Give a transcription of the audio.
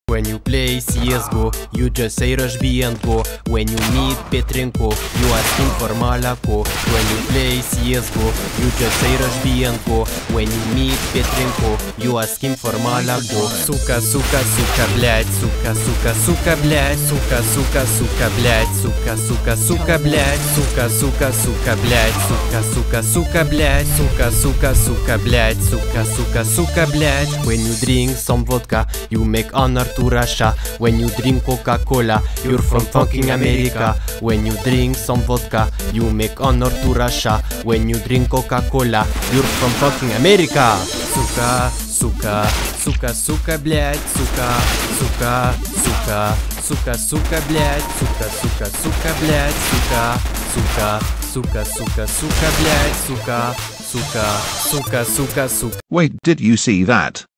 When you play CSGO, you just say rush B and go. When you meet Petrenko, you ask him for Malako. When you play CSGO, you just say rush B and go. When you meet Petrenko, you ask him for Malako. Сука, сука, сука, блять, сука, сука, сука, блять, сука, сука, сука, блять, сука, сука, сука, блять, сука, сука, сука, блять, сука, сука, сука, блять, сука, сука, сука, блять, сука, сука, сука, блять. When you drink some vodka, you make honor to Russia. When you drink Coca-Cola, you're from fucking America. When you drink some vodka, you make honor to Russia. When you drink Coca-Cola, you're from fucking America. Сука, сука, сука, сука, блять, сука, сука, сука, сука, сука, блять, сука, сука, сука, блять, сука, сука, сука, сука, сука, блять, сука, сука, сука, сука, сука. Wait, did you see that?